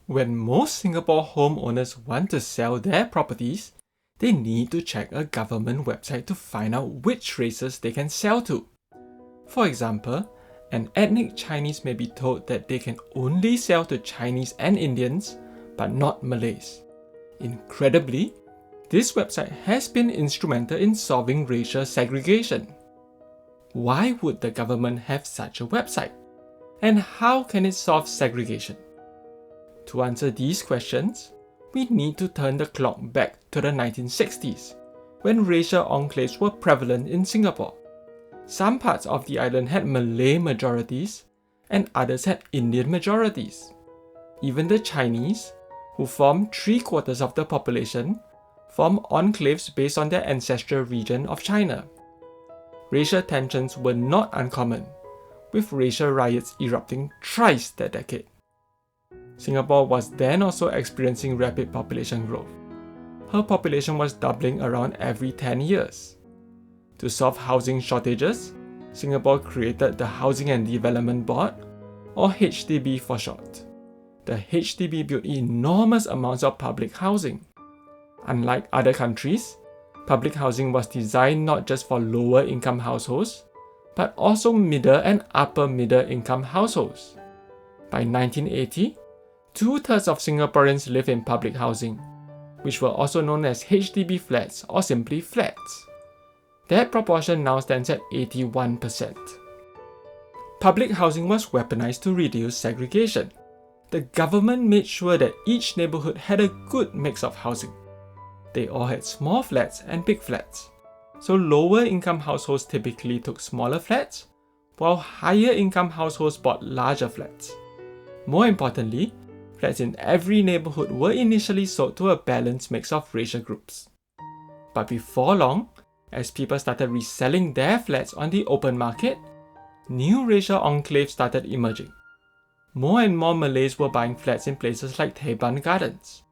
When most Singapore homeowners want to sell their properties, they need to check a government website to find out which races they can sell to. For example, an ethnic Chinese may be told that they can only sell to Chinese and Indians, but not Malays. Incredibly, this website has been instrumental in solving racial segregation. Why would the government have such a website? And how can it solve segregation? To answer these questions, we need to turn the clock back to the 1960s, when racial enclaves were prevalent in Singapore. Some parts of the island had Malay majorities, and others had Indian majorities. Even the Chinese, who form 3/4 of the population, form enclaves based on their ancestral region of China. Racial tensions were not uncommon, with racial riots erupting thrice that decade. Singapore was then also experiencing rapid population growth. Her population was doubling around every 10 years. To solve housing shortages, Singapore created the Housing and Development Board, or HDB for short. The HDB built enormous amounts of public housing. Unlike other countries, public housing was designed not just for lower income households, but also middle and upper middle income households. By 1980, 2/3 of Singaporeans live in public housing, which were also known as HDB flats or simply flats. That proportion now stands at 81%. Public housing was weaponized to reduce segregation. The government made sure that each neighborhood had a good mix of housing. They all had small flats and big flats. So lower income households typically took smaller flats, while higher income households bought larger flats. More importantly, flats in every neighborhood were initially sold to a balanced mix of racial groups. But before long, as people started reselling their flats on the open market, new racial enclaves started emerging. More and more Malays were buying flats in places like Teban Gardens,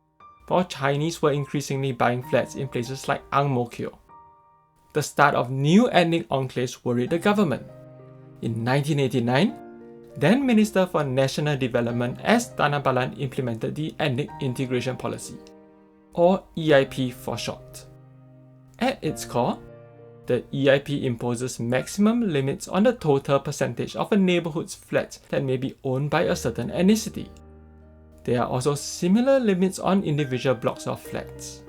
while Chinese were increasingly buying flats in places like Ang Mo Kio. The start of new ethnic enclaves worried the government. In 1989, then Minister for National Development S. Tanabalan implemented the Ethnic Integration Policy, or EIP for short. At its core, the EIP imposes maximum limits on the total percentage of a neighborhood's flats that may be owned by a certain ethnicity. There are also similar limits on individual blocks of flats.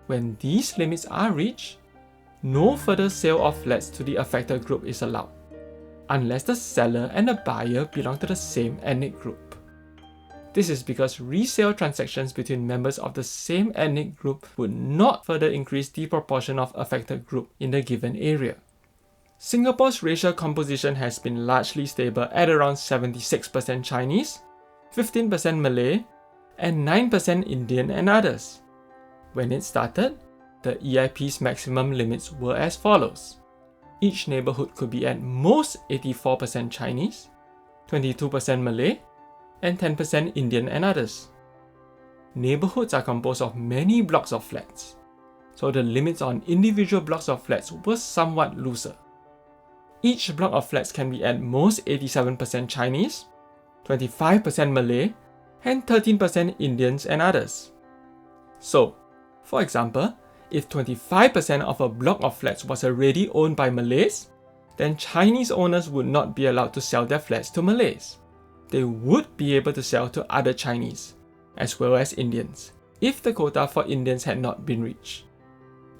When these limits are reached, no further sale of flats to the affected group is allowed, unless the seller and the buyer belong to the same ethnic group. This is because resale transactions between members of the same ethnic group would not further increase the proportion of affected group in the given area. Singapore's racial composition has been largely stable at around 76% Chinese, 15% Malay, and 9% Indian and others. When it started, the EIP's maximum limits were as follows. Each neighborhood could be at most 84% Chinese, 22% Malay, and 10% Indian and others. Neighborhoods are composed of many blocks of flats, so the limits on individual blocks of flats were somewhat looser. Each block of flats can be at most 87% Chinese, 25% Malay, and 13% Indians and others. So, for example, if 25% of a block of flats was already owned by Malays, then Chinese owners would not be allowed to sell their flats to Malays. They would be able to sell to other Chinese, as well as Indians, if the quota for Indians had not been reached.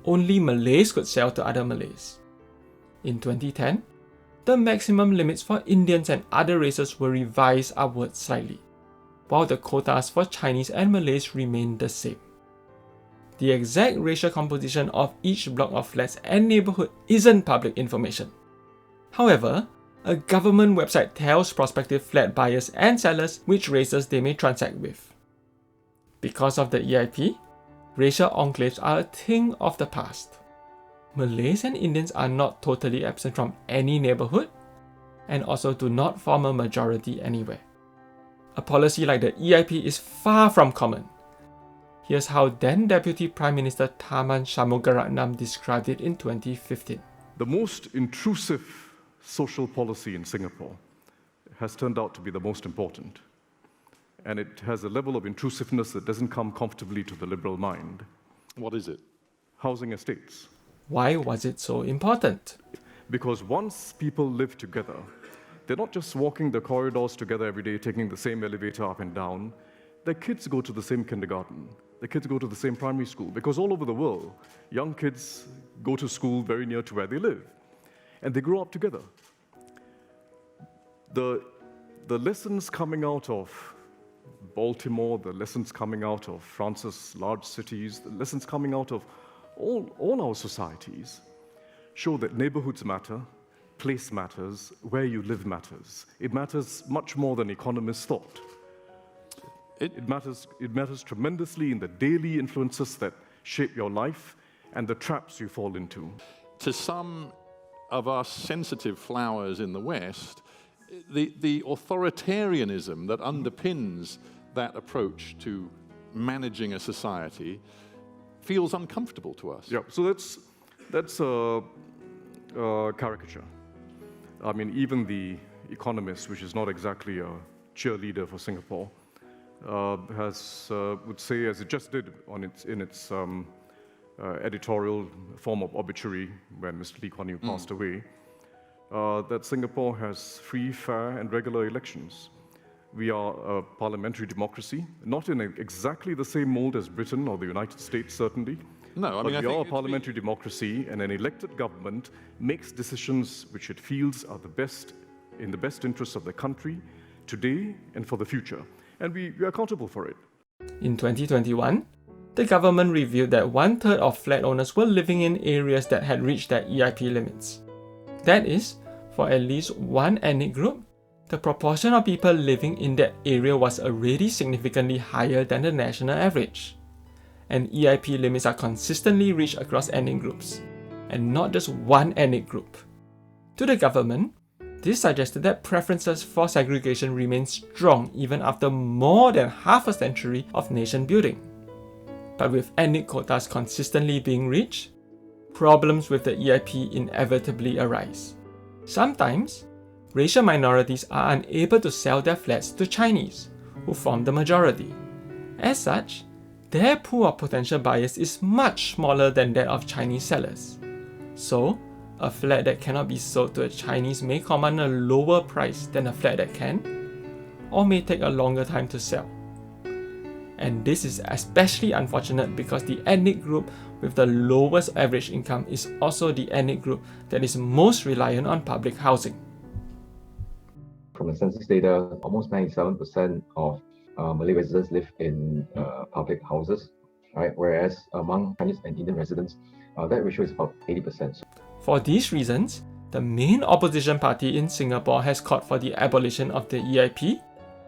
Only Malays could sell to other Malays. In 2010, the maximum limits for Indians and other races were revised upwards slightly, while the quotas for Chinese and Malays remained the same. The exact racial composition of each block of flats and neighborhood isn't public information. However, a government website tells prospective flat buyers and sellers which races they may transact with. Because of the EIP, racial enclaves are a thing of the past. Malays and Indians are not totally absent from any neighborhood, and also do not form a majority anywhere. A policy like the EIP is far from common. Here's how then Deputy Prime Minister Tharman Shanmugaratnam described it in 2015. The most intrusive social policy in Singapore has turned out to be the most important. and it has a level of intrusiveness that doesn't come comfortably to the liberal mind. What is it? Housing estates. Why was it so important? Because once people live together, they're not just walking the corridors together every day, taking the same elevator up and down. Their kids go to the same kindergarten. Their kids go to the same primary school. Because all over the world, young kids go to school very near to where they live. And they grow up together. The lessons coming out of Baltimore, the lessons coming out of France's large cities, the lessons coming out of all our societies show that neighborhoods matter, place matters, where you live matters. It matters much more than economists thought. It matters tremendously in the daily influences that shape your life and the traps you fall into. To some of us sensitive flowers in the West, the authoritarianism that underpins that approach to managing a society feels uncomfortable to us. Yeah, so that's a caricature. I mean, even The Economist, which is not exactly a cheerleader for Singapore, would say, as it just did in its editorial form of obituary when Mr. Lee Kuan Yew passed away, that Singapore has free, fair, and regular elections. We are a parliamentary democracy, not in exactly the same mold as Britain or the United States, certainly. No, I mean, but we are a parliamentary democracy, and an elected government makes decisions which it feels are in the best interests of the country, today and for the future. And we are accountable for it. In 2021, the government revealed that 1/3 of flat owners were living in areas that had reached their EIP limits. That is, for at least one ethnic group, the proportion of people living in that area was already significantly higher than the national average. And EIP limits are consistently reached across ethnic groups, and not just one ethnic group. To the government, this suggested that preferences for segregation remain strong even after more than half a century of nation building. But with ethnic quotas consistently being reached, problems with the EIP inevitably arise. Sometimes, racial minorities are unable to sell their flats to Chinese, who form the majority. As such, their pool of potential buyers is much smaller than that of Chinese sellers. So, a flat that cannot be sold to a Chinese may command a lower price than a flat that can, or may take a longer time to sell. And this is especially unfortunate because the ethnic group with the lowest average income is also the ethnic group that is most reliant on public housing. From the census data, almost 97% of Malay residents live in public houses, right? Whereas among Chinese and Indian residents, that ratio is about 80%. For these reasons, the main opposition party in Singapore has called for the abolition of the EIP,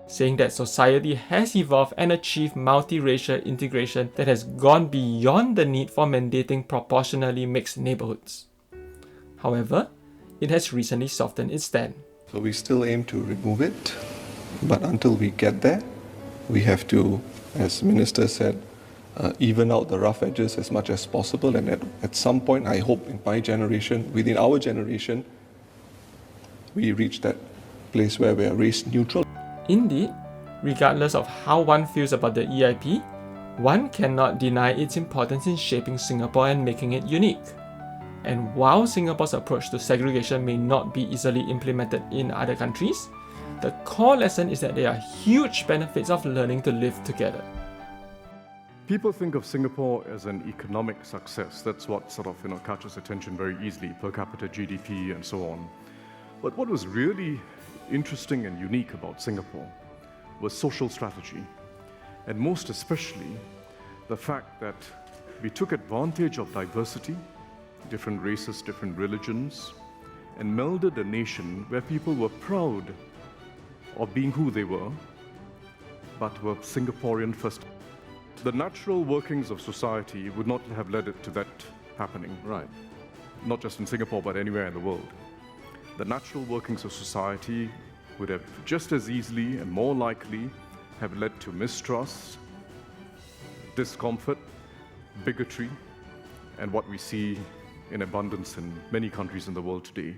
saying that society has evolved and achieved multiracial integration that has gone beyond the need for mandating proportionally mixed neighborhoods. However, it has recently softened its stand. So we still aim to remove it, but until we get there, we have to, as Minister said, even out the rough edges as much as possible, and at some point, I hope in my generation, within our generation, we reach that place where we are race neutral. Indeed, regardless of how one feels about the EIP, one cannot deny its importance in shaping Singapore and making it unique. And while Singapore's approach to segregation may not be easily implemented in other countries, the core lesson is that there are huge benefits of learning to live together. People think of Singapore as an economic success. That's what sort of catches attention very easily, per capita GDP and so on. But what was really interesting and unique about Singapore was social strategy, and most especially the fact that we took advantage of diversity, different races, different religions, and melded a nation where people were proud of being who they were, but were Singaporean first. The natural workings of society would not have led it to that happening. Right. Not just in Singapore, but anywhere in the world. The natural workings of society would have just as easily and more likely have led to mistrust, discomfort, bigotry, and what we see in abundance in many countries in the world today.